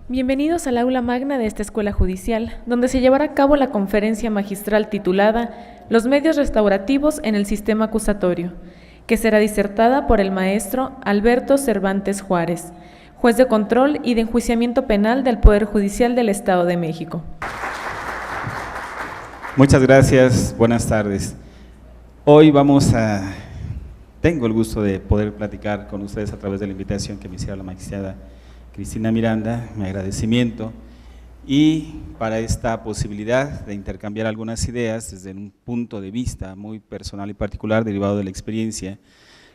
Bienvenidos al aula magna de esta escuela judicial, donde se llevará a cabo la conferencia magistral titulada Los medios restaurativos en el sistema acusatorio, que será disertada por el maestro Alberto Cervantes Juárez, juez de control y de enjuiciamiento penal del Poder Judicial del Estado de México. Muchas gracias, buenas tardes. Hoy tengo el gusto de poder platicar con ustedes a través de la invitación que me hiciera la magistrada Cristina Miranda, mi agradecimiento, y para esta posibilidad de intercambiar algunas ideas desde un punto de vista muy personal y particular derivado de la experiencia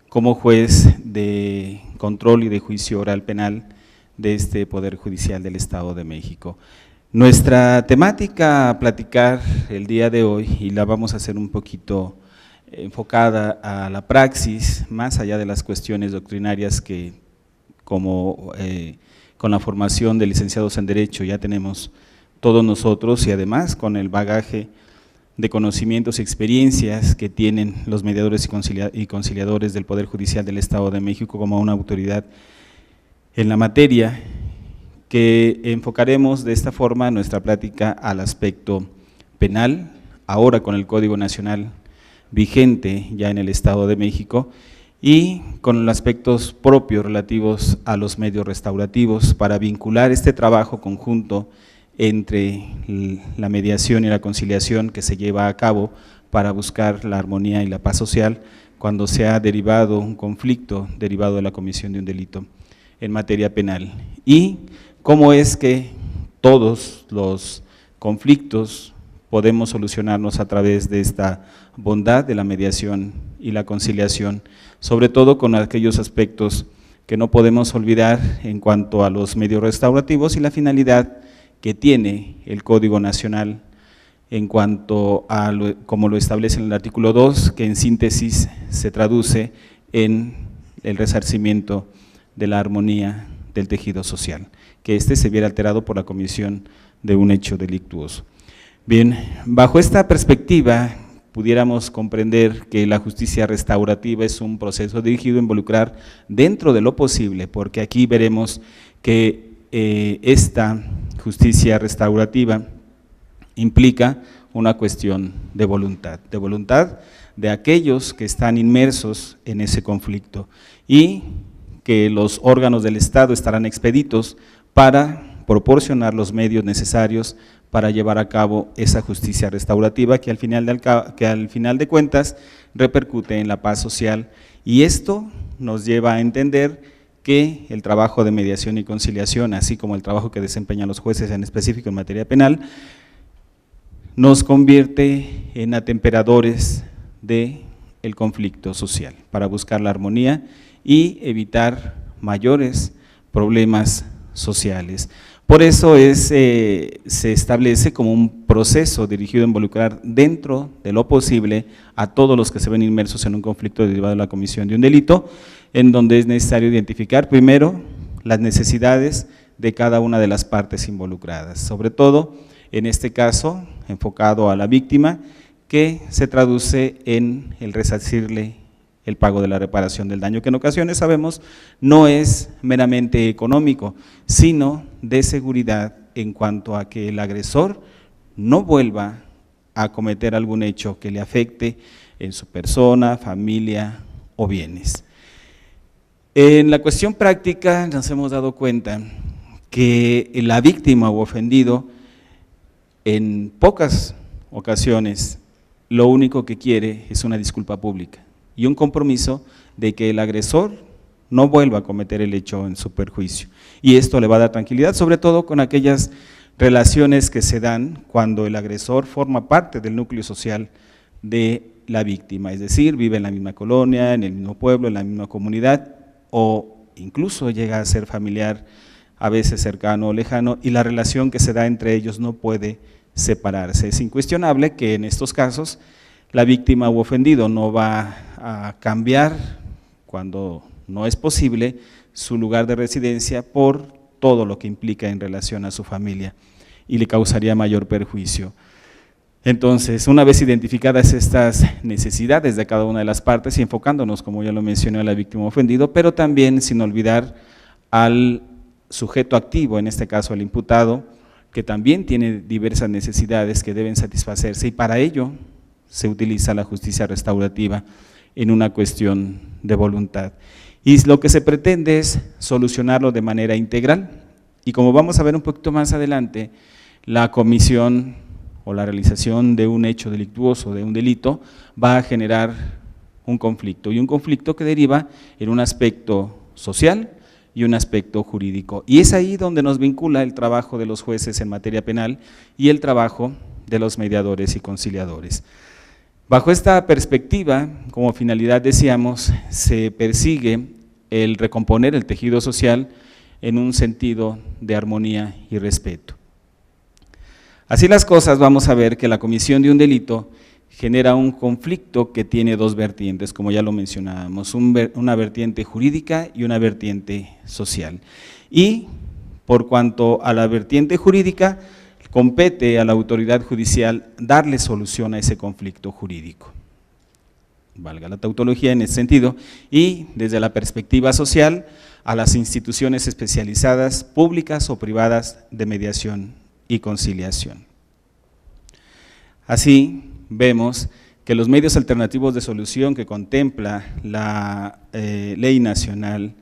como juez de control y de juicio oral penal de este Poder Judicial del Estado de México. Nuestra temática a platicar el día de hoy, y la vamos a hacer un poquito enfocada a la praxis, más allá de las cuestiones doctrinarias que con la formación de licenciados en Derecho ya tenemos todos nosotros, y además con el bagaje de conocimientos y experiencias que tienen los mediadores y conciliadores del Poder Judicial del Estado de México como una autoridad en la materia, que enfocaremos de esta forma nuestra plática al aspecto penal, ahora con el Código Nacional vigente ya en el Estado de México, y con los aspectos propios relativos a los medios restaurativos para vincular este trabajo conjunto entre la mediación y la conciliación que se lleva a cabo para buscar la armonía y la paz social cuando se ha derivado un conflicto derivado de la comisión de un delito en materia penal, y cómo es que todos los conflictos podemos solucionarnos a través de esta bondad de la mediación y la conciliación, sobre todo con aquellos aspectos que no podemos olvidar en cuanto a los medios restaurativos y la finalidad que tiene el Código Nacional en cuanto a como lo establece en el artículo 2, que en síntesis se traduce en el resarcimiento de la armonía del tejido social, que éste se viera alterado por la comisión de un hecho delictuoso. Bien, bajo esta perspectiva pudiéramos comprender que la justicia restaurativa es un proceso dirigido a involucrar dentro de lo posible, porque aquí veremos que esta justicia restaurativa implica una cuestión de voluntad de aquellos que están inmersos en ese conflicto, y que los órganos del Estado estarán expeditos para proporcionar los medios necesarios para llevar a cabo esa justicia restaurativa que al final de cuentas repercute en la paz social, y esto nos lleva a entender que el trabajo de mediación y conciliación, así como el trabajo que desempeñan los jueces en específico en materia penal, nos convierte en atemperadores del conflicto social para buscar la armonía y evitar mayores problemas sociales. Por eso se establece como un proceso dirigido a involucrar dentro de lo posible a todos los que se ven inmersos en un conflicto derivado de la comisión de un delito, en donde es necesario identificar primero las necesidades de cada una de las partes involucradas, sobre todo en este caso enfocado a la víctima, que se traduce en el resarcirle el pago de la reparación del daño, que en ocasiones sabemos no es meramente económico, sino de seguridad en cuanto a que el agresor no vuelva a cometer algún hecho que le afecte en su persona, familia o bienes. En la cuestión práctica nos hemos dado cuenta que la víctima o ofendido en pocas ocasiones lo único que quiere es una disculpa pública y un compromiso de que el agresor no vuelva a cometer el hecho en su perjuicio, y esto le va a dar tranquilidad, sobre todo con aquellas relaciones que se dan cuando el agresor forma parte del núcleo social de la víctima, es decir, vive en la misma colonia, en el mismo pueblo, en la misma comunidad, o incluso llega a ser familiar, a veces cercano o lejano, y la relación que se da entre ellos no puede separarse. Es incuestionable que en estos casos la víctima u ofendido no va a cambiar, cuando no es posible, su lugar de residencia por todo lo que implica en relación a su familia, y le causaría mayor perjuicio. Entonces, una vez identificadas estas necesidades de cada una de las partes y enfocándonos, como ya lo mencioné, a la víctima ofendido, pero también sin olvidar al sujeto activo, en este caso al imputado, que también tiene diversas necesidades que deben satisfacerse, y para ello se utiliza la justicia restaurativa en una cuestión de voluntad. Y lo que se pretende es solucionarlo de manera integral, y como vamos a ver un poquito más adelante, la comisión o la realización de un hecho delictuoso, de un delito, va a generar un conflicto, y un conflicto que deriva en un aspecto social y un aspecto jurídico. Y es ahí donde nos vincula el trabajo de los jueces en materia penal y el trabajo de los mediadores y conciliadores. Bajo esta perspectiva, como finalidad decíamos, se persigue el recomponer el tejido social en un sentido de armonía y respeto. Así las cosas, vamos a ver que la comisión de un delito genera un conflicto que tiene dos vertientes, como ya lo mencionábamos, una vertiente jurídica y una vertiente social. Y por cuanto a la vertiente jurídica, compete a la autoridad judicial darle solución a ese conflicto jurídico, valga la tautología en ese sentido, y desde la perspectiva social, a las instituciones especializadas, públicas o privadas, de mediación y conciliación. Así vemos que los medios alternativos de solución que contempla la ley nacional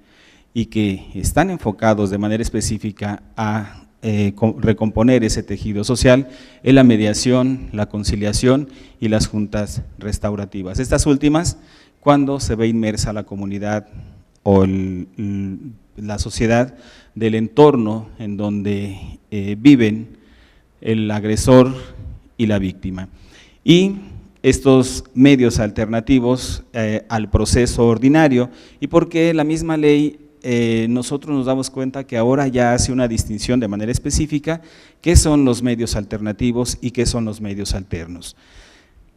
y que están enfocados de manera específica a recomponer ese tejido social es la mediación, la conciliación y las juntas restaurativas. Estas últimas, cuando se ve inmersa la comunidad o la sociedad del entorno en donde viven el agresor y la víctima. Y estos medios alternativos al proceso ordinario, y porque la misma ley nosotros nos damos cuenta que ahora ya hace una distinción de manera específica, qué son los medios alternativos y qué son los medios alternos.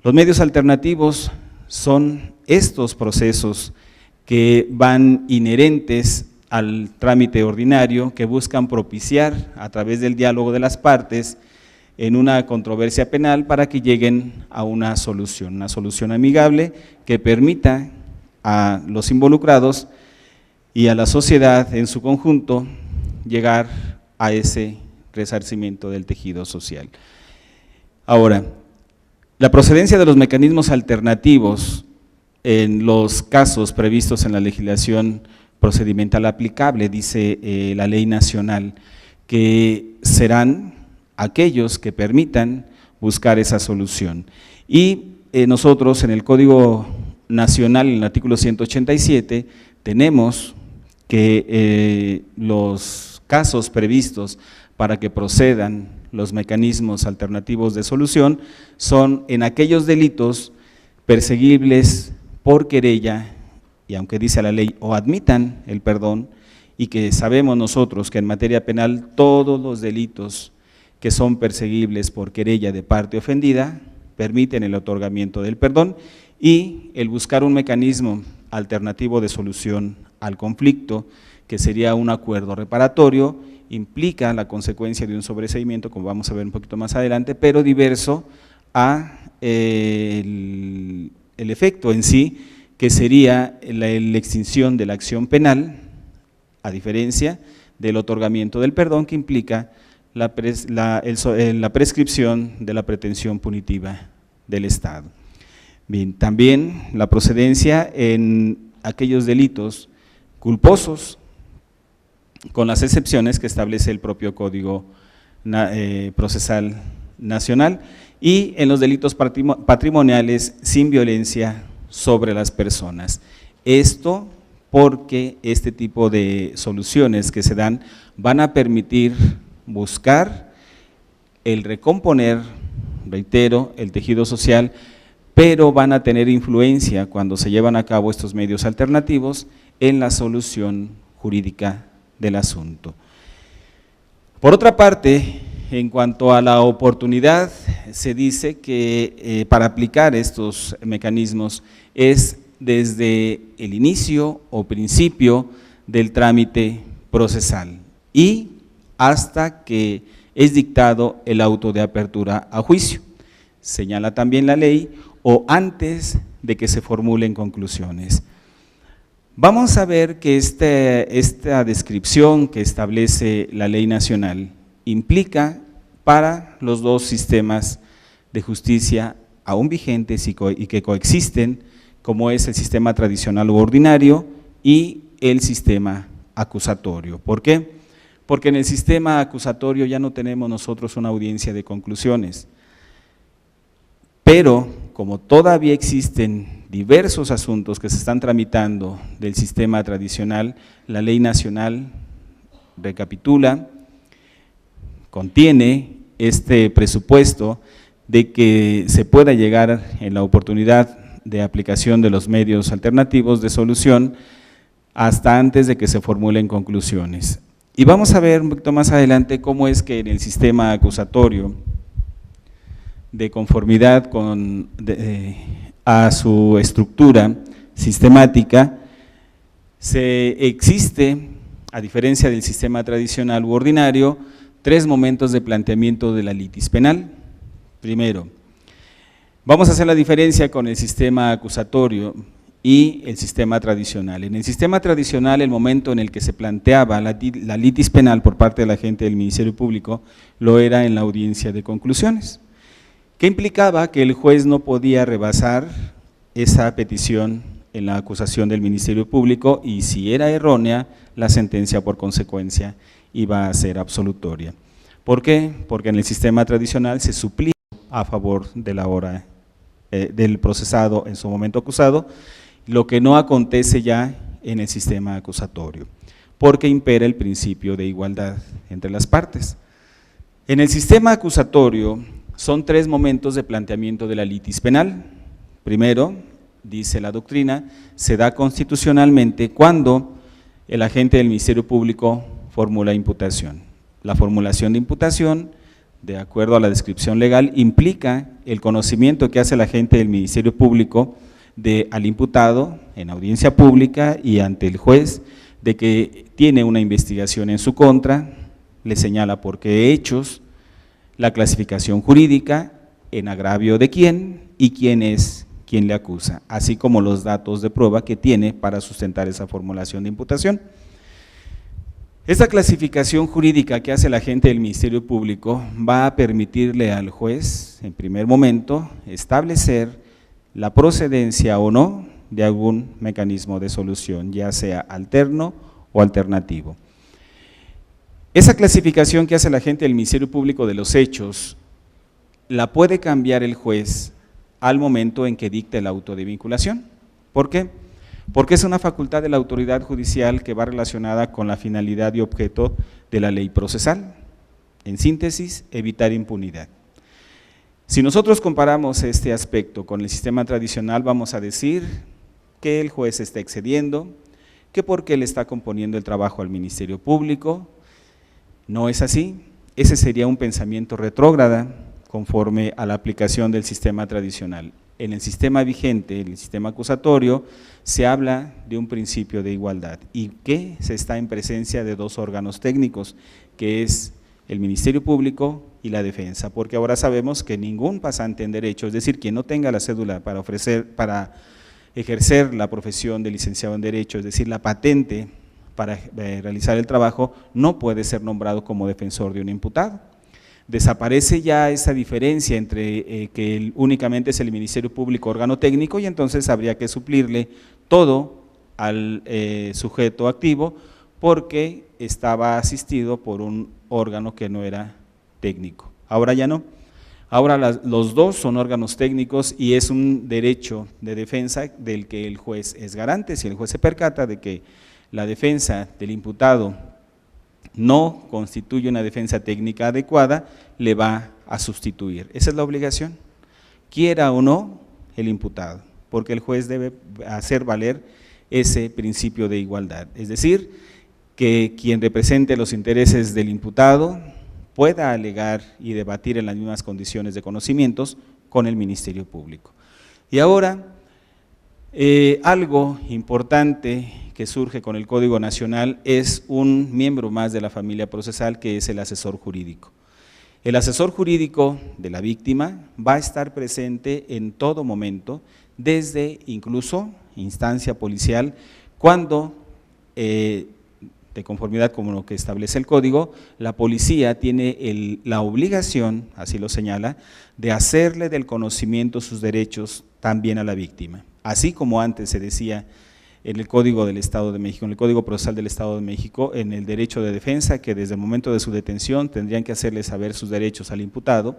Los medios alternativos son estos procesos que van inherentes al trámite ordinario, que buscan propiciar a través del diálogo de las partes en una controversia penal para que lleguen a una solución amigable que permita a los involucrados y a la sociedad en su conjunto llegar a ese resarcimiento del tejido social. Ahora, la procedencia de los mecanismos alternativos en los casos previstos en la legislación procedimental aplicable, dice la ley nacional, que serán aquellos que permitan buscar esa solución. Y nosotros en el Código Nacional, en el artículo 187, tenemos que los casos previstos para que procedan los mecanismos alternativos de solución son en aquellos delitos perseguibles por querella, y aunque dice la ley, o admitan el perdón, y que sabemos nosotros que en materia penal todos los delitos que son perseguibles por querella de parte ofendida permiten el otorgamiento del perdón, y el buscar un mecanismo alternativo de solución al conflicto, que sería un acuerdo reparatorio, implica la consecuencia de un sobreseimiento, como vamos a ver un poquito más adelante, pero diverso a el efecto en sí, que sería la extinción de la acción penal, a diferencia del otorgamiento del perdón, que implica la prescripción de la pretensión punitiva del Estado. Bien, también la procedencia en aquellos delitos culposos, con las excepciones que establece el propio Código Procesal Nacional, y en los delitos patrimoniales sin violencia sobre las personas. Esto porque este tipo de soluciones que se dan van a permitir buscar el recomponer, reitero, el tejido social, pero van a tener influencia cuando se llevan a cabo estos medios alternativos en la solución jurídica del asunto. Por otra parte, en cuanto a la oportunidad, se dice que para aplicar estos mecanismos es desde el inicio o principio del trámite procesal y hasta que es dictado el auto de apertura a juicio. señala también la ley, o antes de que se formulen conclusiones. Vamos a ver que esta descripción que establece la ley nacional implica para los dos sistemas de justicia aún vigentes y que coexisten, como es el sistema tradicional u ordinario y el sistema acusatorio. ¿Por qué? Porque en el sistema acusatorio ya no tenemos nosotros una audiencia de conclusiones, pero como todavía existen diversos asuntos que se están tramitando del sistema tradicional, la ley nacional recapitula, contiene este presupuesto de que se pueda llegar en la oportunidad de aplicación de los medios alternativos de solución hasta antes de que se formulen conclusiones. Y vamos a ver un poquito más adelante cómo es que en el sistema acusatorio, de conformidad a su estructura sistemática, existe, a diferencia del sistema tradicional u ordinario, 3 momentos de planteamiento de la litis penal. Primero, vamos a hacer la diferencia con el sistema acusatorio y el sistema tradicional. En el sistema tradicional, el momento en el que se planteaba la litis penal por parte de la gente del Ministerio Público lo era en la audiencia de conclusiones, que implicaba que el juez no podía rebasar esa petición en la acusación del Ministerio Público y si era errónea, la sentencia por consecuencia iba a ser absolutoria. ¿Por qué? Porque en el sistema tradicional se suplía a favor de la hora del procesado en su momento acusado, lo que no acontece ya en el sistema acusatorio, porque impera el principio de igualdad entre las partes. En el sistema acusatorio son 3 momentos de planteamiento de la litis penal. Primero, dice la doctrina, se da constitucionalmente cuando el agente del Ministerio Público formula imputación. La formulación de imputación, de acuerdo a la descripción legal, implica el conocimiento que hace el agente del Ministerio Público al imputado en audiencia pública y ante el juez de que tiene una investigación en su contra, le señala por qué hechos, la clasificación jurídica, en agravio de quién y quién es quien le acusa, así como los datos de prueba que tiene para sustentar esa formulación de imputación. Esta clasificación jurídica que hace el agente del Ministerio Público va a permitirle al juez, en primer momento, establecer la procedencia o no de algún mecanismo de solución, ya sea alterno o alternativo. Esa clasificación que hace el agente del Ministerio Público de los hechos, la puede cambiar el juez al momento en que dicte el auto de vinculación. ¿Por qué? Porque es una facultad de la autoridad judicial que va relacionada con la finalidad y objeto de la ley procesal. En síntesis, evitar impunidad. Si nosotros comparamos este aspecto con el sistema tradicional, vamos a decir que el juez está excediendo, que porque le está componiendo el trabajo al Ministerio Público. No es así, ese sería un pensamiento retrógrada conforme a la aplicación del sistema tradicional. En el sistema vigente, en el sistema acusatorio, se habla de un principio de igualdad y que se está en presencia de 2 órganos técnicos, que es el Ministerio Público y la defensa, porque ahora sabemos que ningún pasante en derecho, es decir, quien no tenga la cédula para ejercer la profesión de licenciado en derecho, es decir, la patente para realizar el trabajo, no puede ser nombrado como defensor de un imputado. Desaparece ya esa diferencia entre que únicamente es el Ministerio Público órgano técnico y entonces habría que suplirle todo al sujeto activo porque estaba asistido por un órgano que no era técnico. Ahora ya no. Ahora los 2 son órganos técnicos y es un derecho de defensa del que el juez es garante. Si el juez se percata de que la defensa del imputado no constituye una defensa técnica adecuada, le va a sustituir. Esa es la obligación, quiera o no el imputado, porque el juez debe hacer valer ese principio de igualdad, es decir, que quien represente los intereses del imputado pueda alegar y debatir en las mismas condiciones de conocimientos con el Ministerio Público. Y ahora, algo importante que surge con el Código Nacional es un miembro más de la familia procesal que es el asesor jurídico. El asesor jurídico de la víctima va a estar presente en todo momento, desde incluso instancia policial, cuando, de conformidad con lo que establece el código, la policía tiene la obligación, así lo señala, de hacerle del conocimiento sus derechos también a la víctima. Así como antes se decía en el Código del Estado de México, en el Código Procesal del Estado de México, en el derecho de defensa, que desde el momento de su detención tendrían que hacerle saber sus derechos al imputado,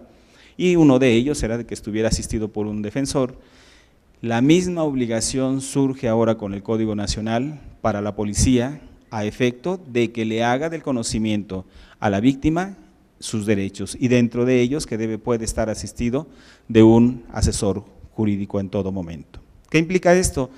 y uno de ellos era de que estuviera asistido por un defensor. La misma obligación surge ahora con el Código Nacional para la policía, a efecto de que le haga del conocimiento a la víctima sus derechos, y dentro de ellos que puede estar asistido de un asesor jurídico en todo momento. ¿Qué implica esto?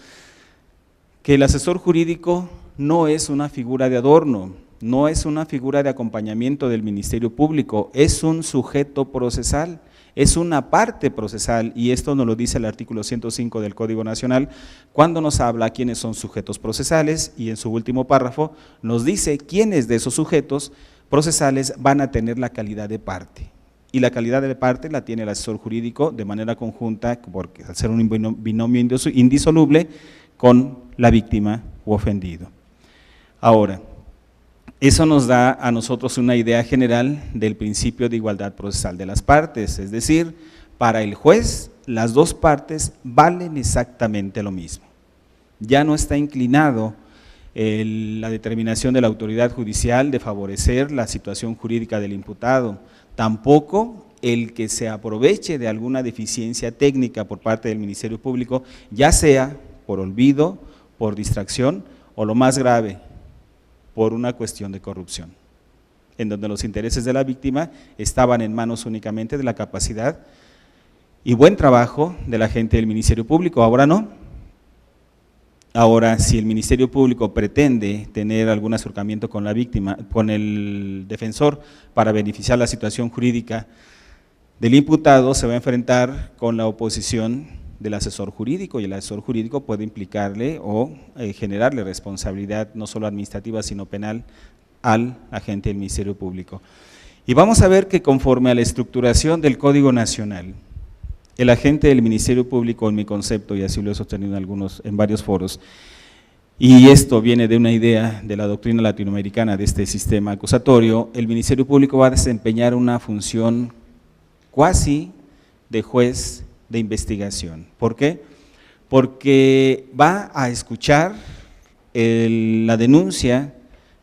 Que el asesor jurídico no es una figura de adorno, no es una figura de acompañamiento del Ministerio Público, es un sujeto procesal, es una parte procesal, y esto nos lo dice el artículo 105 del Código Nacional, cuando nos habla quiénes son sujetos procesales, y en su último párrafo nos dice quiénes de esos sujetos procesales van a tener la calidad de parte. Y la calidad de parte la tiene el asesor jurídico de manera conjunta, porque al ser un binomio indisoluble con la víctima u ofendido. Ahora, eso nos da a nosotros una idea general del principio de igualdad procesal de las partes, es decir, para el juez las dos partes valen exactamente lo mismo. Ya no está inclinado la determinación de la autoridad judicial de favorecer la situación jurídica del imputado, tampoco el que se aproveche de alguna deficiencia técnica por parte del Ministerio Público, ya sea por olvido, por distracción o lo más grave, por una cuestión de corrupción, en donde los intereses de la víctima estaban en manos únicamente de la capacidad y buen trabajo de la gente del Ministerio Público. Ahora no. Ahora, si el Ministerio Público pretende tener algún acercamiento con la víctima, con el defensor, para beneficiar la situación jurídica del imputado, se va a enfrentar con la oposición del asesor jurídico, y el asesor jurídico puede implicarle o generarle responsabilidad no solo administrativa sino penal al agente del Ministerio Público. Y vamos a ver que conforme a la estructuración del Código Nacional, el agente del Ministerio Público, en mi concepto, y así lo he sostenido en varios foros, y esto viene de una idea de la doctrina latinoamericana de este sistema acusatorio, el Ministerio Público va a desempeñar una función cuasi de juez de investigación. ¿Por qué? Porque va a escuchar la denuncia,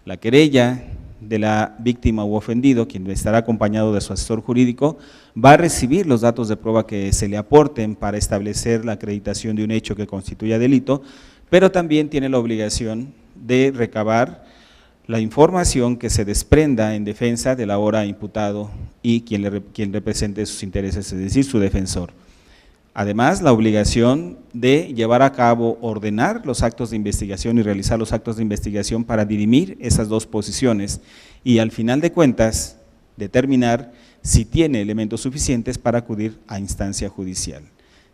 la querella de la víctima u ofendido, quien estará acompañado de su asesor jurídico, va a recibir los datos de prueba que se le aporten para establecer la acreditación de un hecho que constituya delito, pero también tiene la obligación de recabar la información que se desprenda en defensa del ahora imputado y quien represente sus intereses, es decir, su defensor. Además, la obligación de llevar a cabo, ordenar los actos de investigación y realizar los actos de investigación para dirimir esas dos posiciones y al final de cuentas determinar si tiene elementos suficientes para acudir a instancia judicial.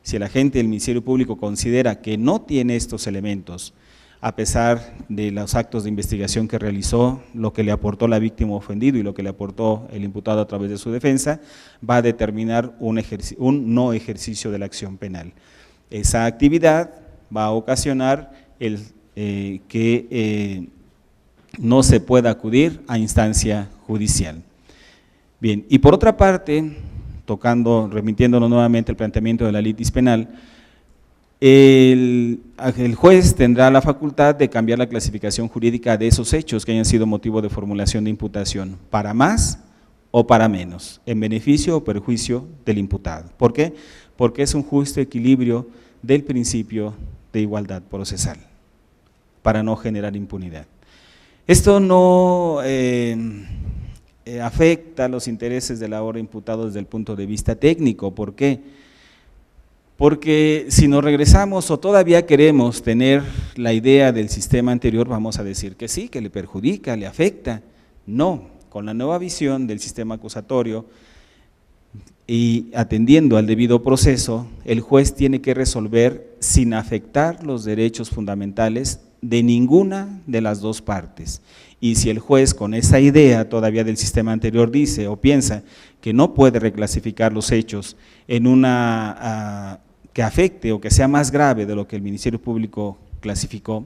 Si el agente del Ministerio Público considera que no tiene estos elementos, a pesar de los actos de investigación que realizó, lo que le aportó la víctima ofendido y lo que le aportó el imputado a través de su defensa, va a determinar un no ejercicio de la acción penal. Esa actividad va a ocasionar que no se pueda acudir a instancia judicial. Bien, y por otra parte, remitiéndonos nuevamente al planteamiento de la litis penal, el juez tendrá la facultad de cambiar la clasificación jurídica de esos hechos que hayan sido motivo de formulación de imputación, para más o para menos, en beneficio o perjuicio del imputado. ¿Por qué? Porque es un justo equilibrio del principio de igualdad procesal, para no generar impunidad. Esto no afecta los intereses del ahora imputado desde el punto de vista técnico. ¿Por qué? Porque si nos regresamos o todavía queremos tener la idea del sistema anterior, vamos a decir que sí, que le perjudica, le afecta. No, con la nueva visión del sistema acusatorio y atendiendo al debido proceso, el juez tiene que resolver sin afectar los derechos fundamentales de ninguna de las dos partes Y si el juez con esa idea todavía del sistema anterior dice o piensa que no puede reclasificar los hechos en una que afecte o que sea más grave de lo que el Ministerio Público clasificó,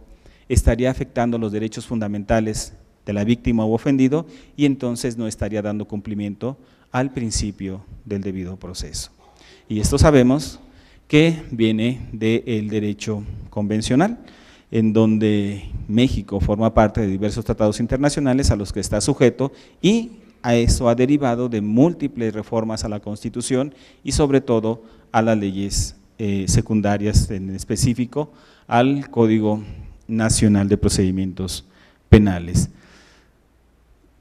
estaría afectando los derechos fundamentales de la víctima u ofendido y entonces no estaría dando cumplimiento al principio del debido proceso. Y esto sabemos que viene del derecho convencional, en donde México forma parte de diversos tratados internacionales a los que está sujeto y a eso ha derivado de múltiples reformas a la Constitución y sobre todo a las leyes secundarias, en específico al Código Nacional de Procedimientos Penales.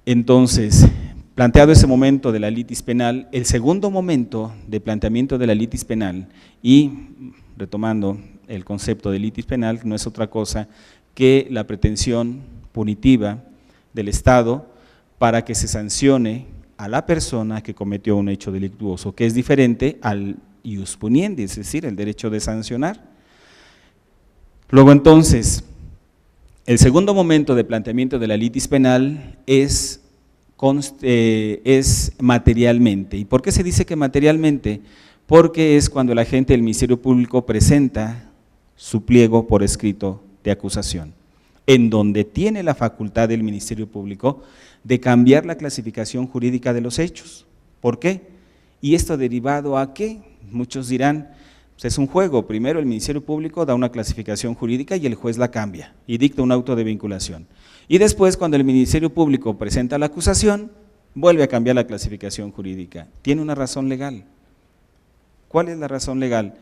Entonces, planteado ese momento de la litis penal, el segundo momento de planteamiento de la litis penal y retomando el concepto de litis penal no es otra cosa que la pretensión punitiva del Estado para que se sancione a la persona que cometió un hecho delictuoso, que es diferente al ius puniendi, es decir, el derecho de sancionar. Luego entonces, el segundo momento de planteamiento de la litis penal es materialmente. ¿Y por qué se dice que materialmente? Porque es cuando el agente del Ministerio Público presenta su pliego por escrito de acusación, en donde tiene la facultad del Ministerio Público de cambiar la clasificación jurídica de los hechos. ¿Por qué? ¿Y esto derivado a qué? Muchos dirán, pues es un juego, primero el Ministerio Público da una clasificación jurídica y el juez la cambia y dicta un auto de vinculación. Y después cuando el Ministerio Público presenta la acusación, vuelve a cambiar la clasificación jurídica. Tiene una razón legal. ¿Cuál es la razón legal?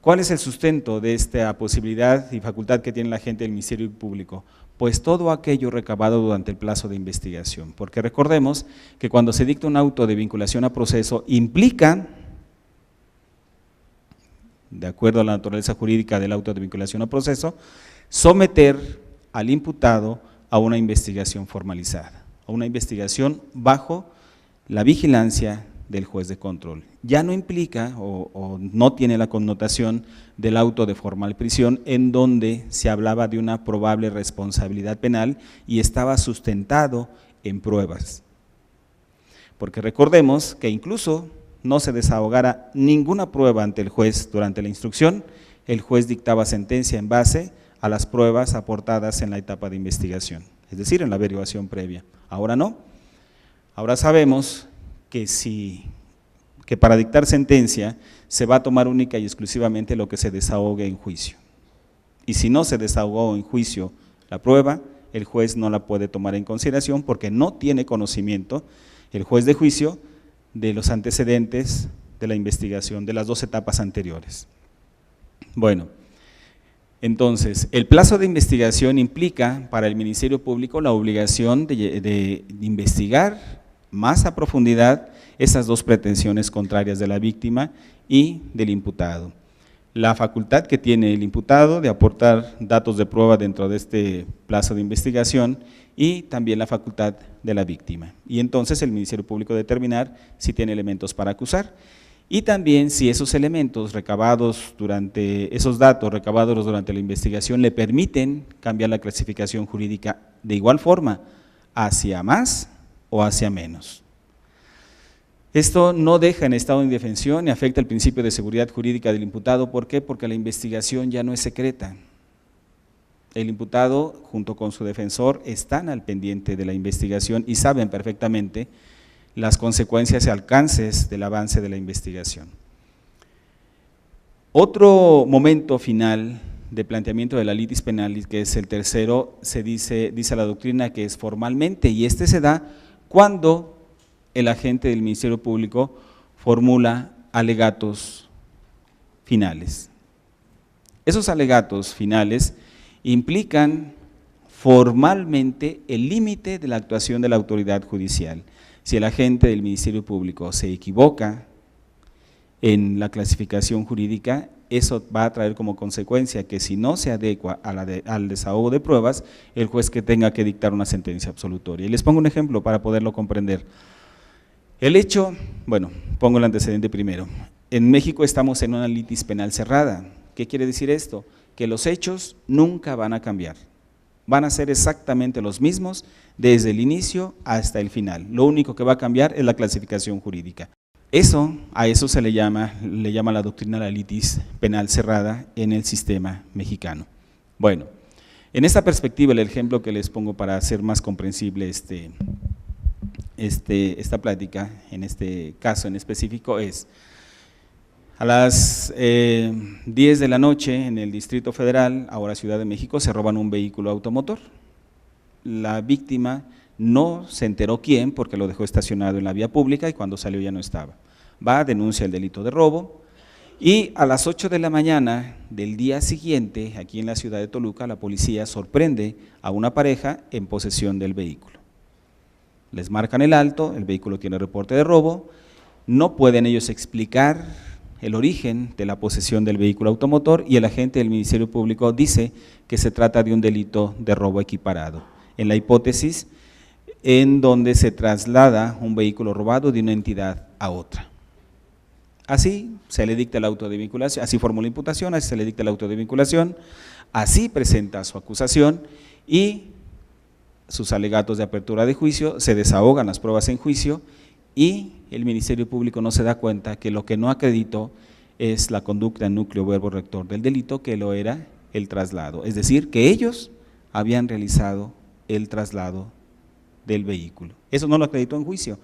¿Cuál es el sustento de esta posibilidad y facultad que tiene la gente del Ministerio Público? Pues todo aquello recabado durante el plazo de investigación, porque recordemos que cuando se dicta un auto de vinculación a proceso implica, de acuerdo a la naturaleza jurídica del auto de vinculación a proceso, someter al imputado a una investigación formalizada, a una investigación bajo la vigilancia del juez de control. Ya no implica o no tiene la connotación del auto de formal prisión en donde se hablaba de una probable responsabilidad penal y estaba sustentado en pruebas. Porque recordemos que incluso no se desahogara ninguna prueba ante el juez durante la instrucción, el juez dictaba sentencia en base a las pruebas aportadas en la etapa de investigación, es decir, en la averiguación previa. Ahora no, ahora sabemos que para dictar sentencia se va a tomar única y exclusivamente lo que se desahogue en juicio. Y si no se desahogó en juicio la prueba, el juez no la puede tomar en consideración porque no tiene conocimiento, el juez de juicio, de los antecedentes de la investigación, de las dos etapas anteriores. Bueno, entonces, el plazo de investigación implica para el Ministerio Público la obligación de investigar más a profundidad esas dos pretensiones contrarias de la víctima y del imputado. La facultad que tiene el imputado de aportar datos de prueba dentro de este plazo de investigación y también la facultad de la víctima. Y entonces el Ministerio Público determinar si tiene elementos para acusar y también si esos elementos recabados esos datos recabados durante la investigación le permiten cambiar la clasificación jurídica de igual forma hacia más o hacia menos. Esto no deja en estado de indefensión ni afecta el principio de seguridad jurídica del imputado. ¿Por qué? Porque la investigación ya no es secreta. El imputado junto con su defensor están al pendiente de la investigación y saben perfectamente las consecuencias y alcances del avance de la investigación. Otro momento final de planteamiento de la litis penal, que es el tercero, dice la doctrina que es formalmente, y este se da cuando el agente del Ministerio Público formula alegatos finales. Esos alegatos finales implican formalmente el límite de la actuación de la autoridad judicial. Si el agente del Ministerio Público se equivoca en la clasificación jurídica, eso va a traer como consecuencia que si no se adecua al desahogo de pruebas, el juez que tenga que dictar una sentencia absolutoria. Y les pongo un ejemplo para poderlo comprender. El hecho, bueno, pongo el antecedente primero. En México estamos en una litis penal cerrada. ¿Qué quiere decir esto? Que los hechos nunca van a cambiar. Van a ser exactamente los mismos desde el inicio hasta el final. Lo único que va a cambiar es la clasificación jurídica. A eso se le llama la doctrina de la litis penal cerrada en el sistema mexicano. Bueno, en esta perspectiva, el ejemplo que les pongo para hacer más comprensible esta plática, en este caso en específico, es a las 10 de la noche en el Distrito Federal, ahora Ciudad de México, se roban un vehículo automotor. La víctima no se enteró quién, porque lo dejó estacionado en la vía pública y cuando salió ya no estaba. Va, denuncia el delito de robo y a las 8 de la mañana del día siguiente, aquí en la ciudad de Toluca, la policía sorprende a una pareja en posesión del vehículo. Les marcan el alto, el vehículo tiene reporte de robo, no pueden ellos explicar el origen de la posesión del vehículo automotor y el agente del Ministerio Público dice que se trata de un delito de robo equiparado, en la hipótesis en donde se traslada un vehículo robado de una entidad a otra. Así se le dicta el auto de vinculación, así formula la imputación, así se le dicta el auto de vinculación, así presenta su acusación y sus alegatos de apertura de juicio, se desahogan las pruebas en juicio y el Ministerio Público no se da cuenta que lo que no acreditó es la conducta núcleo verbo rector del delito, que lo era el traslado, es decir, que ellos habían realizado el traslado del vehículo. Eso no lo acreditó en juicio.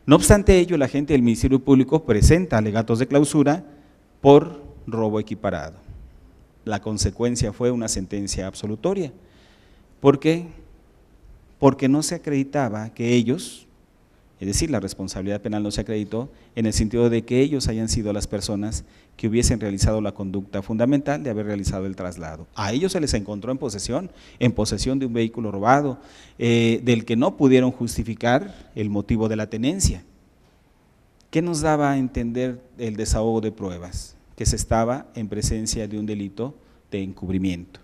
No obstante ello, el agente del Ministerio Público presenta alegatos de clausura por robo equiparado. La consecuencia fue una sentencia absolutoria. ¿Por qué? Porque no se acreditaba que ellos, es decir, la responsabilidad penal no se acreditó en el sentido de que ellos hayan sido las personas que hubiesen realizado la conducta fundamental de haber realizado el traslado. A ellos se les encontró en posesión de un vehículo robado, del que no pudieron justificar el motivo de la tenencia. ¿Qué nos daba a entender el desahogo de pruebas? Que se estaba en presencia de un delito de encubrimiento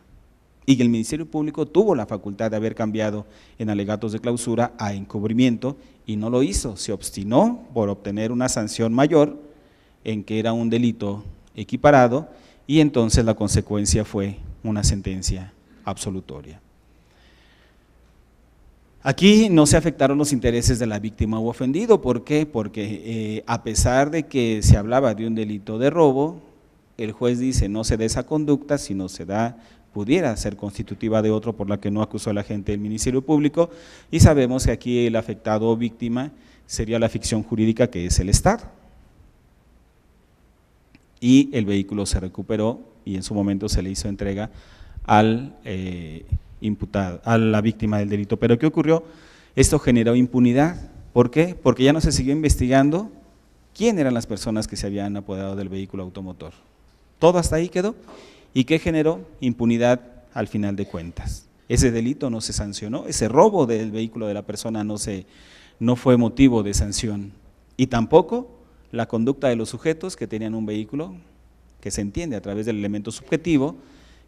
y que el Ministerio Público tuvo la facultad de haber cambiado en alegatos de clausura a encubrimiento y no lo hizo, se obstinó por obtener una sanción mayor en que era un delito equiparado y entonces la consecuencia fue una sentencia absolutoria. Aquí no se afectaron los intereses de la víctima u ofendido. ¿Por qué? Porque a pesar de que se hablaba de un delito de robo, el juez dice no se da esa conducta, sino se da, pudiera ser constitutiva de otro por la que no acusó el agente del Ministerio Público, y sabemos que aquí el afectado o víctima sería la ficción jurídica que es el Estado. Y el vehículo se recuperó y en su momento se le hizo entrega al imputado, a la víctima del delito. ¿Pero qué ocurrió? Esto generó impunidad. ¿Por qué? Porque ya no se siguió investigando quién eran las personas que se habían apoderado del vehículo automotor. Todo hasta ahí quedó. ¿Y qué generó? Impunidad al final de cuentas. Ese delito no se sancionó, ese robo del vehículo de la persona no fue motivo de sanción, y tampoco la conducta de los sujetos que tenían un vehículo que se entiende a través del elemento subjetivo,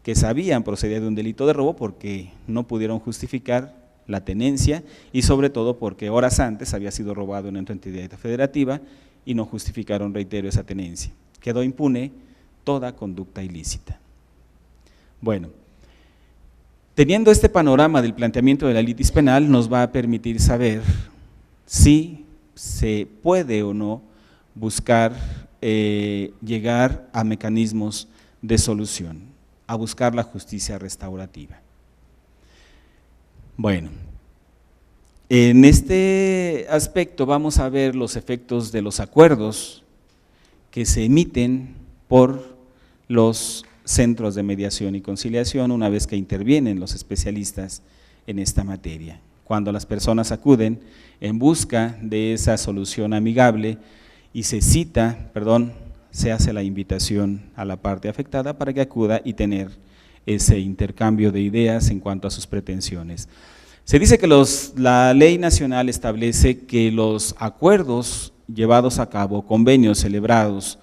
que sabían proceder de un delito de robo porque no pudieron justificar la tenencia y sobre todo porque horas antes había sido robado en otra entidad federativa y no justificaron, reitero, esa tenencia. Quedó impune toda conducta ilícita. Bueno, teniendo este panorama del planteamiento de la litis penal, nos va a permitir saber si se puede o no buscar llegar a mecanismos de solución, a buscar la justicia restaurativa. Bueno, en este aspecto vamos a ver los efectos de los acuerdos que se emiten por los centros de mediación y conciliación una vez que intervienen los especialistas en esta materia. Cuando las personas acuden en busca de esa solución amigable y se hace la invitación a la parte afectada para que acuda y tener ese intercambio de ideas en cuanto a sus pretensiones. Se dice que la ley nacional establece que los acuerdos llevados a cabo, convenios celebrados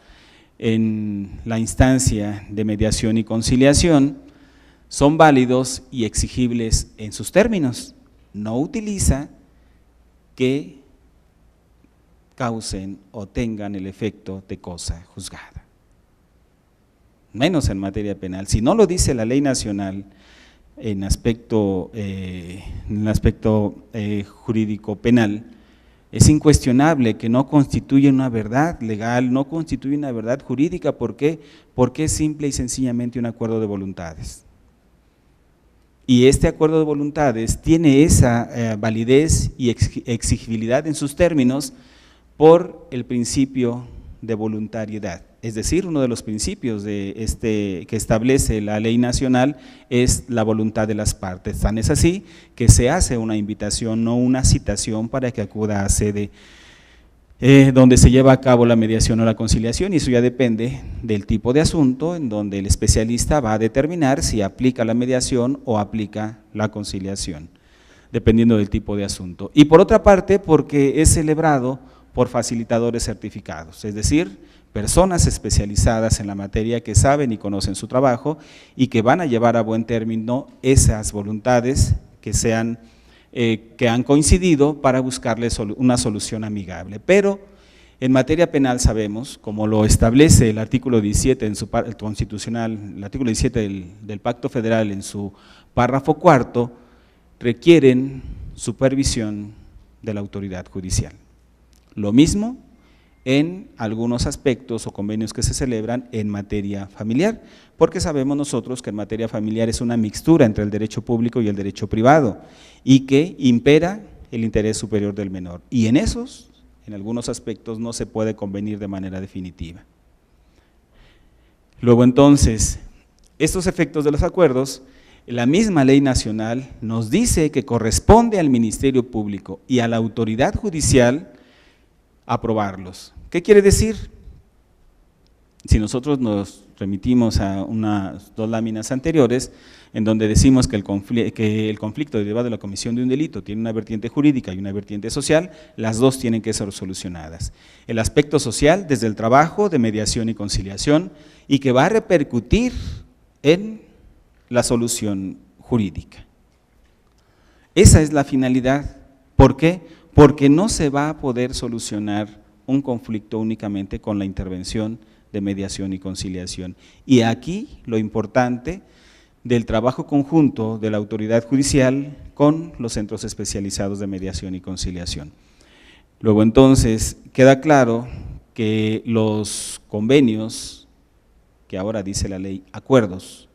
en la instancia de mediación y conciliación, son válidos y exigibles en sus términos. No utiliza que causen o tengan el efecto de cosa juzgada, menos en materia penal. Si no lo dice la ley nacional, en aspecto jurídico penal, es incuestionable que no constituye una verdad legal, no constituye una verdad jurídica. ¿Por qué? Porque es simple y sencillamente un acuerdo de voluntades. Y este acuerdo de voluntades tiene esa validez y exigibilidad en sus términos por el principio de voluntariedad. Es decir, uno de los principios que establece la ley nacional es la voluntad de las partes. Tan es así que se hace una invitación, no una citación, para que acuda a sede donde se lleva a cabo la mediación o la conciliación, y eso ya depende del tipo de asunto en donde el especialista va a determinar si aplica la mediación o aplica la conciliación, dependiendo del tipo de asunto. Y por otra parte, porque es celebrado por facilitadores certificados, es decir, personas especializadas en la materia que saben y conocen su trabajo y que van a llevar a buen término esas voluntades que han coincidido para buscarles una solución amigable. Pero en materia penal sabemos, como lo establece el artículo 17 en su constitucional, el artículo 17 del Pacto Federal en su párrafo cuarto, requieren supervisión de la autoridad judicial. Lo mismo en algunos aspectos o convenios que se celebran en materia familiar, porque sabemos nosotros que en materia familiar es una mixtura entre el derecho público y el derecho privado, y que impera el interés superior del menor, y en algunos aspectos no se puede convenir de manera definitiva. Luego entonces, estos efectos de los acuerdos, la misma ley nacional nos dice que corresponde al Ministerio Público y a la autoridad judicial aprobarlos. ¿Qué quiere decir? Si nosotros nos remitimos a unas 2 láminas anteriores, en donde decimos que el conflicto derivado de la comisión de un delito tiene una vertiente jurídica y una vertiente social, las dos tienen que ser solucionadas. El aspecto social desde el trabajo de mediación y conciliación, y que va a repercutir en la solución jurídica. Esa es la finalidad. ¿Por qué? Porque no se va a poder solucionar un conflicto únicamente con la intervención de mediación y conciliación. Y aquí lo importante del trabajo conjunto de la autoridad judicial con los centros especializados de mediación y conciliación. Luego entonces queda claro que los convenios, que ahora dice la ley, acuerdos,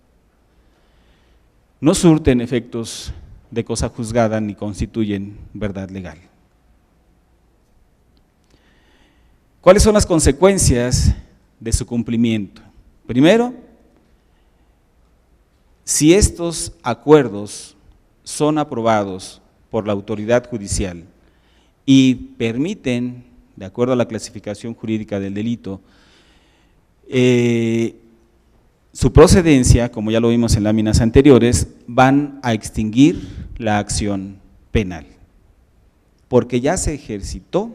no surten efectos de cosa juzgada ni constituyen verdad legal. ¿Cuáles son las consecuencias de su cumplimiento? Primero, si estos acuerdos son aprobados por la autoridad judicial y permiten, de acuerdo a la clasificación jurídica del delito, su procedencia, como ya lo vimos en láminas anteriores, van a extinguir la acción penal, porque ya se ejercitó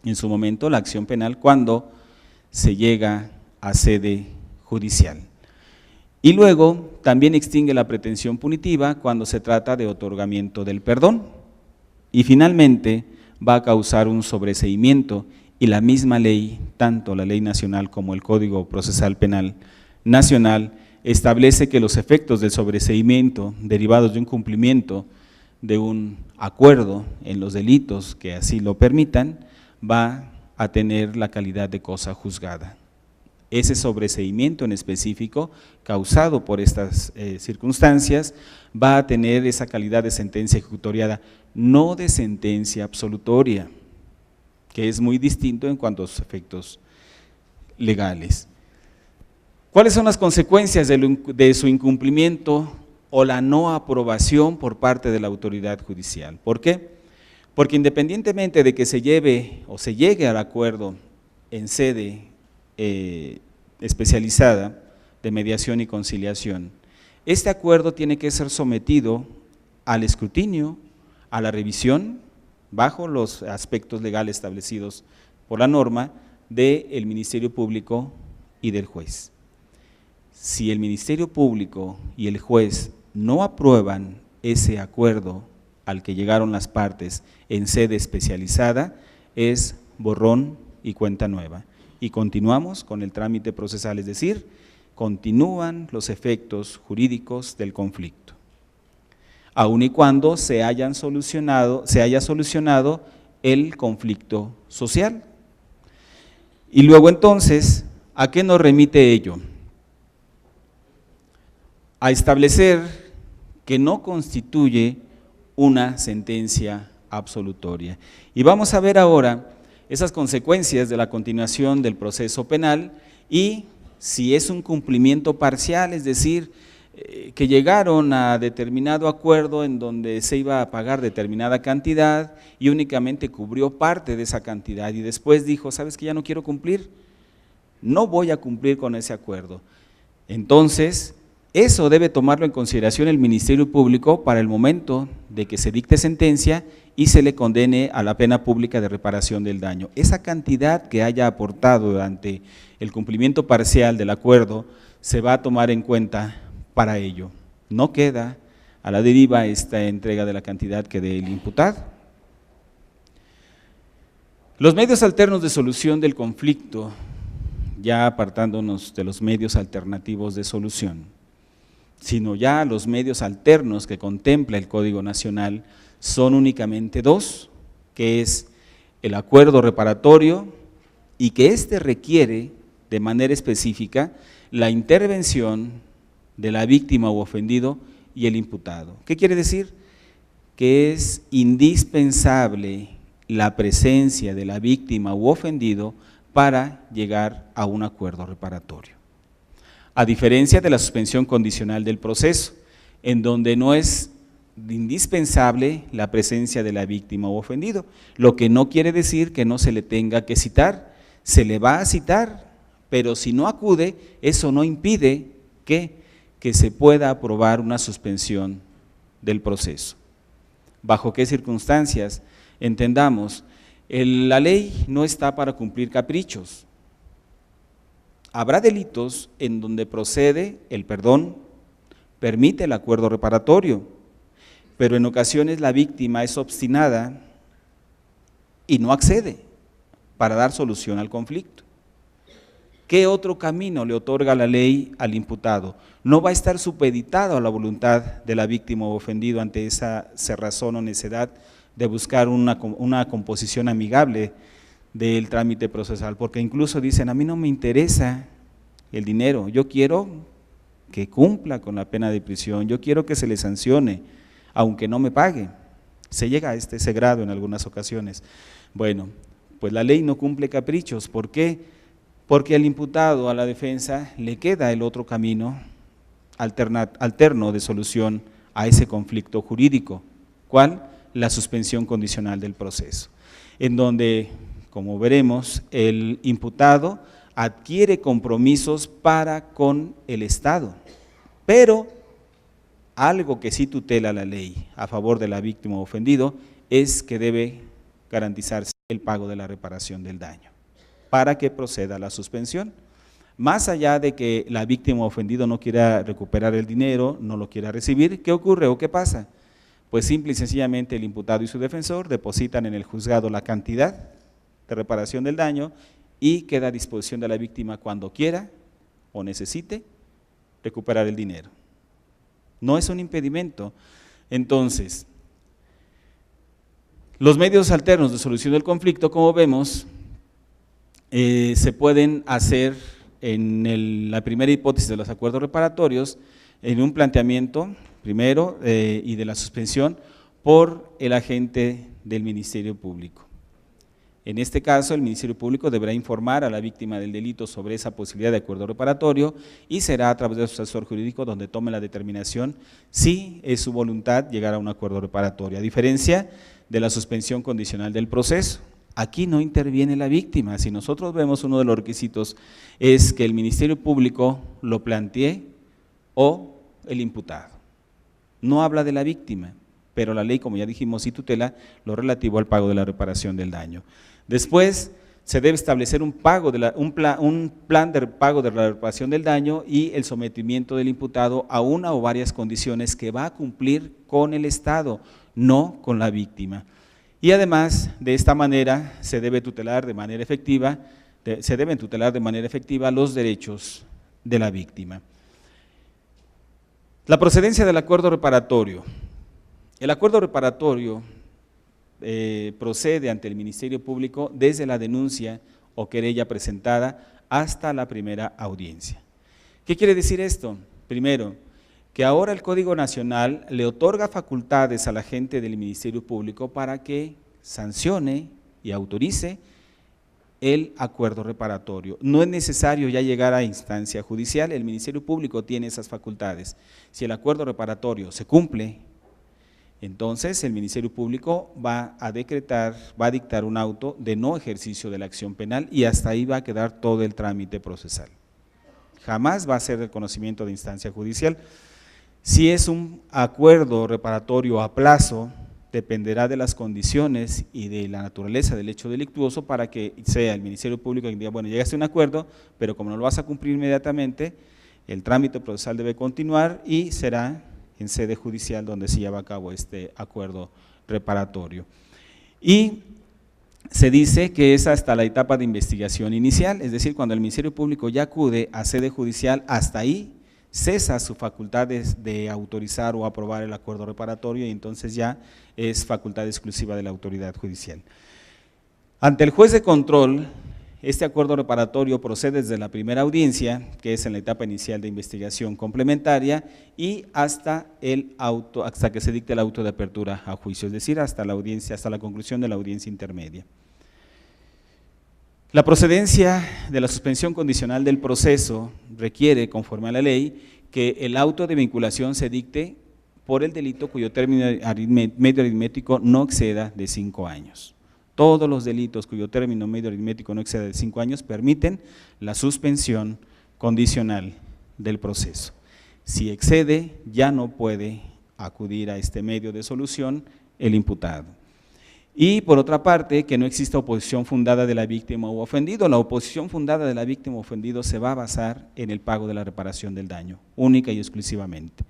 en su momento la acción penal cuando se llega a sede judicial. Y luego también extingue la pretensión punitiva cuando se trata de otorgamiento del perdón. Y finalmente va a causar un sobreseimiento, y la misma ley, tanto la ley nacional como el Código Procesal Penal Nacional, establece que los efectos del sobreseimiento derivados de un cumplimiento de un acuerdo en los delitos que así lo permitan, va a tener la calidad de cosa juzgada. Ese sobreseimiento en específico, causado por estas circunstancias, va a tener esa calidad de sentencia ejecutoriada, no de sentencia absolutoria, que es muy distinto en cuanto a sus efectos legales. ¿Cuáles son las consecuencias de su incumplimiento o la no aprobación por parte de la autoridad judicial? ¿Por qué? Porque independientemente de que se llegue al acuerdo en sede especializada de mediación y conciliación, este acuerdo tiene que ser sometido al escrutinio, a la revisión, bajo los aspectos legales establecidos por la norma del Ministerio Público y del juez. Si el Ministerio Público y el juez no aprueban ese acuerdo al que llegaron las partes en sede especializada, es borrón y cuenta nueva. Y continuamos con el trámite procesal, es decir, continúan los efectos jurídicos del conflicto, aun y cuando se haya solucionado el conflicto social. Y luego entonces, ¿a qué nos remite ello? A establecer que no constituye una sentencia absolutoria. Y vamos a ver ahora esas consecuencias de la continuación del proceso penal y si es un cumplimiento parcial, es decir, que llegaron a determinado acuerdo en donde se iba a pagar determinada cantidad y únicamente cubrió parte de esa cantidad y después dijo, ¿sabes qué? Ya no quiero cumplir, no voy a cumplir con ese acuerdo. Entonces, eso debe tomarlo en consideración el Ministerio Público para el momento de que se dicte sentencia y se le condene a la pena pública de reparación del daño. Esa cantidad que haya aportado durante el cumplimiento parcial del acuerdo se va a tomar en cuenta para ello. No queda a la deriva esta entrega de la cantidad que dé el imputado. Los medios alternos de solución del conflicto, ya apartándonos de los medios alternativos de solución, sino ya los medios alternos que contempla el Código Nacional son únicamente dos, que es el acuerdo reparatorio y que éste requiere de manera específica la intervención de la víctima u ofendido y el imputado. ¿Qué quiere decir? Que es indispensable la presencia de la víctima u ofendido para llegar a un acuerdo reparatorio. A diferencia de la suspensión condicional del proceso, en donde no es indispensable la presencia de la víctima u ofendido, lo que no quiere decir que no se le tenga que citar, se le va a citar, pero si no acude, eso no impide que se pueda aprobar una suspensión del proceso. ¿Bajo qué circunstancias? Entendamos, la ley no está para cumplir caprichos. Habrá delitos en donde procede el perdón, permite el acuerdo reparatorio, pero en ocasiones la víctima es obstinada y no accede para dar solución al conflicto. ¿Qué otro camino le otorga la ley al imputado? No va a estar supeditado a la voluntad de la víctima o ofendido ante esa cerrazón o necedad de buscar una composición amigable del trámite procesal, porque incluso dicen, a mí no me interesa el dinero, yo quiero que cumpla con la pena de prisión, yo quiero que se le sancione, aunque no me pague. Se llega a ese grado en algunas ocasiones. Bueno, pues la ley no cumple caprichos. ¿Por qué? Porque al imputado, a la defensa, le queda el otro camino alterno de solución a ese conflicto jurídico. ¿Cuál? La suspensión condicional del proceso, en donde, como veremos, el imputado adquiere compromisos para con el Estado, pero algo que sí tutela la ley a favor de la víctima o ofendido es que debe garantizarse el pago de la reparación del daño para que proceda la suspensión. Más allá de que la víctima o ofendido no quiera recuperar el dinero, no lo quiera recibir, ¿qué ocurre o qué pasa? Pues simple y sencillamente el imputado y su defensor depositan en el juzgado la cantidad de reparación del daño y queda a disposición de la víctima cuando quiera o necesite recuperar el dinero. No es un impedimento. Entonces, los medios alternos de solución del conflicto, como vemos, se pueden hacer en la primera hipótesis de los acuerdos reparatorios, en un planteamiento primero y de la suspensión por el agente del Ministerio Público. En este caso, el Ministerio Público deberá informar a la víctima del delito sobre esa posibilidad de acuerdo reparatorio y será a través de su asesor jurídico donde tome la determinación si es su voluntad llegar a un acuerdo reparatorio, a diferencia de la suspensión condicional del proceso. Aquí no interviene la víctima. Si nosotros vemos, uno de los requisitos es que el Ministerio Público lo plantee o el imputado. No habla de la víctima, pero la ley, como ya dijimos, sí tutela lo relativo al pago de la reparación del daño. Después se debe establecer un plan de pago de la reparación del daño y el sometimiento del imputado a una o varias condiciones que va a cumplir con el Estado, no con la víctima. Y además, de esta manera, se deben tutelar de manera efectiva los derechos de la víctima. La procedencia del acuerdo reparatorio. El acuerdo reparatorio procede ante el Ministerio Público desde la denuncia o querella presentada hasta la primera audiencia. ¿Qué quiere decir esto? Primero, que ahora el Código Nacional le otorga facultades al agente del Ministerio Público para que sancione y autorice el acuerdo reparatorio. No es necesario ya llegar a instancia judicial, el Ministerio Público tiene esas facultades. Si el acuerdo reparatorio se cumple, entonces el Ministerio Público va a dictar un auto de no ejercicio de la acción penal y hasta ahí va a quedar todo el trámite procesal. Jamás va a ser el conocimiento de instancia judicial. Si es un acuerdo reparatorio a plazo, dependerá de las condiciones y de la naturaleza del hecho delictuoso para que sea el Ministerio Público quien diga, bueno, llegaste a un acuerdo, pero como no lo vas a cumplir inmediatamente, el trámite procesal debe continuar y será en sede judicial donde se lleva a cabo este acuerdo reparatorio. Y se dice que es hasta la etapa de investigación inicial, es decir, cuando el Ministerio Público ya acude a sede judicial, hasta ahí cesa su facultad de autorizar o aprobar el acuerdo reparatorio y entonces ya es facultad exclusiva de la autoridad judicial. Ante el juez de control, este acuerdo reparatorio procede desde la primera audiencia, que es en la etapa inicial de investigación complementaria, y hasta que se dicte el auto de apertura a juicio, es decir, hasta la conclusión de la audiencia intermedia. La procedencia de la suspensión condicional del proceso requiere, conforme a la ley, que el auto de vinculación se dicte por el delito cuyo término medio aritmético no exceda de 5 años. Todos los delitos cuyo término medio aritmético no exceda de 5 años permiten la suspensión condicional del proceso. Si excede, ya no puede acudir a este medio de solución el imputado. Y por otra parte, que no exista oposición fundada de la víctima u ofendido. La oposición fundada de la víctima o ofendido se va a basar en el pago de la reparación del daño, única y exclusivamente.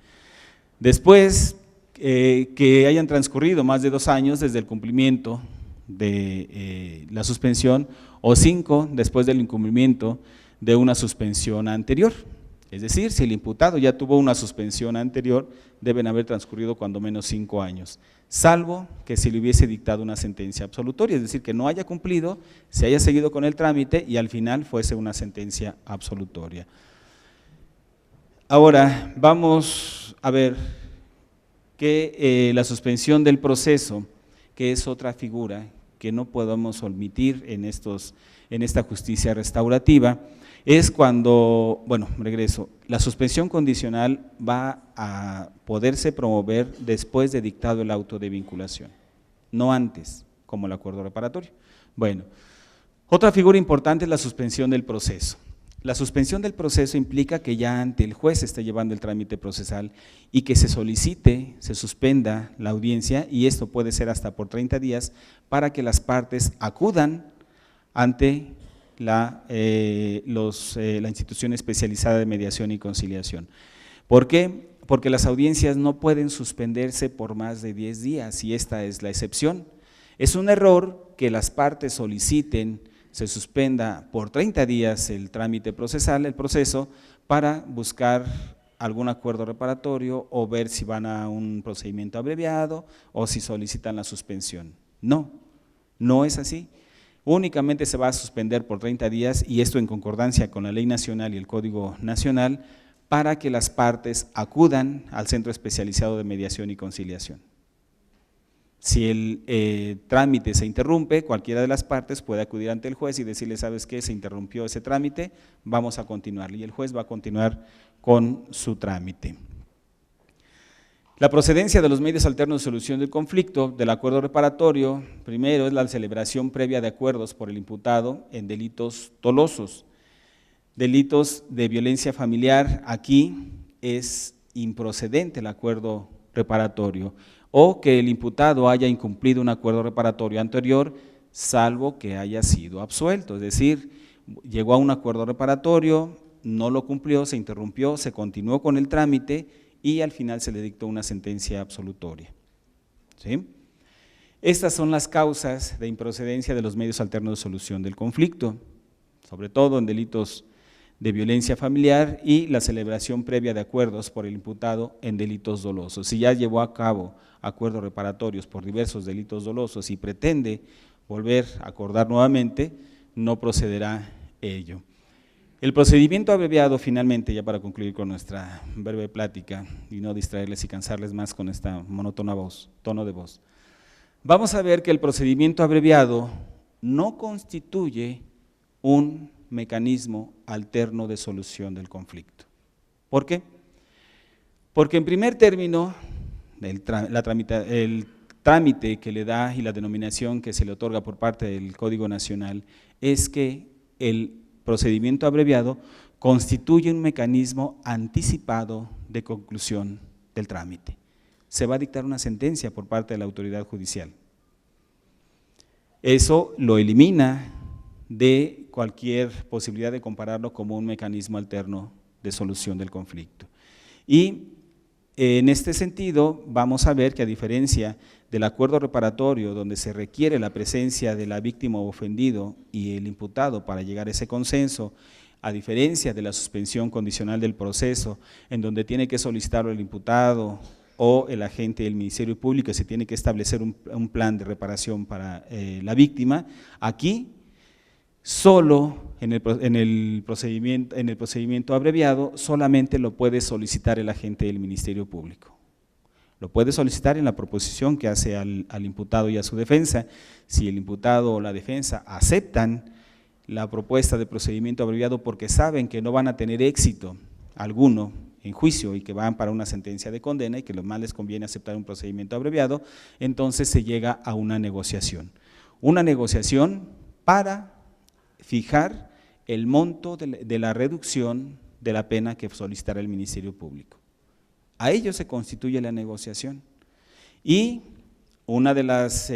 Después que hayan transcurrido más de 2 años desde el cumplimiento de la suspensión o 5 después del incumplimiento de una suspensión anterior. Es decir, si el imputado ya tuvo una suspensión anterior, deben haber transcurrido cuando menos 5 años, salvo que se le hubiese dictado una sentencia absolutoria, es decir, que no haya cumplido, se haya seguido con el trámite y al final fuese una sentencia absolutoria. Ahora, vamos a ver que la suspensión del proceso, que es otra figura que no podemos omitir en esta justicia restaurativa, es cuando, la suspensión condicional va a poderse promover después de dictado el auto de vinculación, no antes, como el acuerdo reparatorio. Bueno, otra figura importante es la suspensión del proceso. La suspensión del proceso implica que ya ante el juez se esté llevando el trámite procesal y que se solicite, se suspenda la audiencia, y esto puede ser hasta por 30 días para que las partes acudan ante la institución especializada de mediación y conciliación. ¿Por qué? Porque las audiencias no pueden suspenderse por más de 10 días y esta es la excepción. Es un error que las partes soliciten, se suspenda por 30 días el trámite procesal, el proceso, para buscar algún acuerdo reparatorio o ver si van a un procedimiento abreviado o si solicitan la suspensión. No, no es así. Únicamente se va a suspender por 30 días y esto en concordancia con la ley nacional y el Código Nacional para que las partes acudan al Centro Especializado de Mediación y Conciliación. Si el trámite se interrumpe, cualquiera de las partes puede acudir ante el juez y decirle, ¿sabes qué? Se interrumpió ese trámite, vamos a continuar, y el juez va a continuar con su trámite. La procedencia de los medios alternos de solución del conflicto del acuerdo reparatorio, primero es la celebración previa de acuerdos por el imputado en delitos dolosos. Delitos de violencia familiar, aquí es improcedente el acuerdo reparatorio, o que el imputado haya incumplido un acuerdo reparatorio anterior, salvo que haya sido absuelto, es decir, llegó a un acuerdo reparatorio, no lo cumplió, se interrumpió, se continuó con el trámite y al final se le dictó una sentencia absolutoria. ¿Sí? Estas son las causas de improcedencia de los medios alternos de solución del conflicto, sobre todo en delitos de violencia familiar y la celebración previa de acuerdos por el imputado en delitos dolosos. Si ya llevó a cabo acuerdos reparatorios por diversos delitos dolosos y pretende volver a acordar nuevamente, no procederá ello. El procedimiento abreviado, finalmente, ya para concluir con nuestra breve plática y no distraerles y cansarles más con esta monótona tono de voz, vamos a ver que el procedimiento abreviado no constituye un mecanismo alterno de solución del conflicto. ¿Por qué? Porque en primer término, el trámite que le da y la denominación que se le otorga por parte del Código Nacional es que el procedimiento abreviado constituye un mecanismo anticipado de conclusión del trámite. Se va a dictar una sentencia por parte de la autoridad judicial. Eso lo elimina de cualquier posibilidad de compararlo como un mecanismo alterno de solución del conflicto. Y en este sentido vamos a ver que a diferencia del acuerdo reparatorio, donde se requiere la presencia de la víctima o ofendido y el imputado para llegar a ese consenso, a diferencia de la suspensión condicional del proceso, en donde tiene que solicitarlo el imputado o el agente del Ministerio Público, se tiene que establecer un plan de reparación para la víctima, aquí solo en el procedimiento abreviado solamente lo puede solicitar el agente del Ministerio Público. Lo puede solicitar en la proposición que hace al imputado y a su defensa. Si el imputado o la defensa aceptan la propuesta de procedimiento abreviado porque saben que no van a tener éxito alguno en juicio y que van para una sentencia de condena y que lo más les conviene aceptar un procedimiento abreviado, entonces se llega a una negociación. Una negociación para fijar el monto de la reducción de la pena que solicitará el Ministerio Público. A ello se constituye la negociación. Y una de las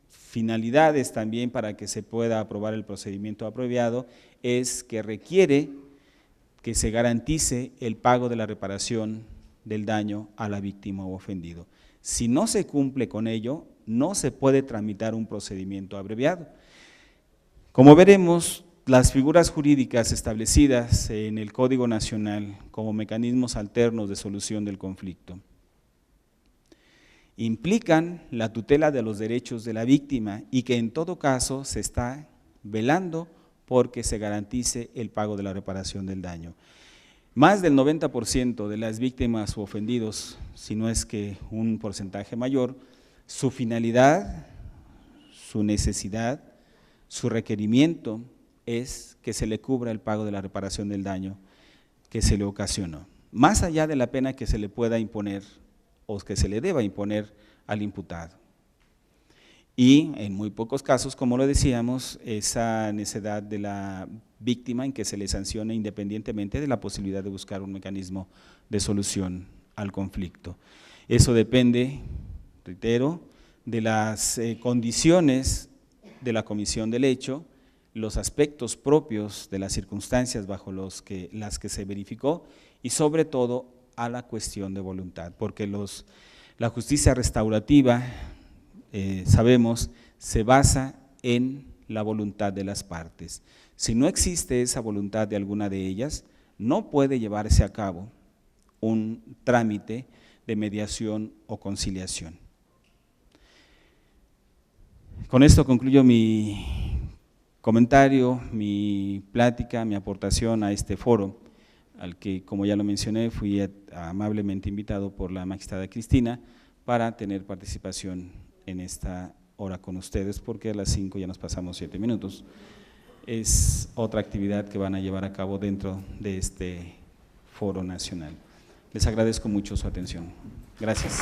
finalidades también para que se pueda aprobar el procedimiento abreviado es que requiere que se garantice el pago de la reparación del daño a la víctima o ofendido. Si no se cumple con ello, no se puede tramitar un procedimiento abreviado. Como veremos, las figuras jurídicas establecidas en el Código Nacional como mecanismos alternos de solución del conflicto implican la tutela de los derechos de la víctima y que en todo caso se está velando porque se garantice el pago de la reparación del daño. Más del 90% de las víctimas u ofendidos, si no es que un porcentaje mayor, su finalidad, su necesidad, su requerimiento es que se le cubra el pago de la reparación del daño que se le ocasionó, más allá de la pena que se le pueda imponer o que se le deba imponer al imputado. Y en muy pocos casos, como lo decíamos, esa necesidad de la víctima en que se le sancione independientemente de la posibilidad de buscar un mecanismo de solución al conflicto. Eso depende, reitero, de las condiciones de la comisión del hecho, los aspectos propios de las circunstancias bajo las que se verificó y sobre todo a la cuestión de voluntad, porque la justicia restaurativa, sabemos, se basa en la voluntad de las partes. Si no existe esa voluntad de alguna de ellas, no puede llevarse a cabo un trámite de mediación o conciliación. Con esto concluyo mi comentario, mi plática, mi aportación a este foro, al que, como ya lo mencioné, fui amablemente invitado por la magistrada Cristina para tener participación en esta hora con ustedes, porque a las 5 ya nos pasamos 7 minutos. Es otra actividad que van a llevar a cabo dentro de este foro nacional. Les agradezco mucho su atención. Gracias.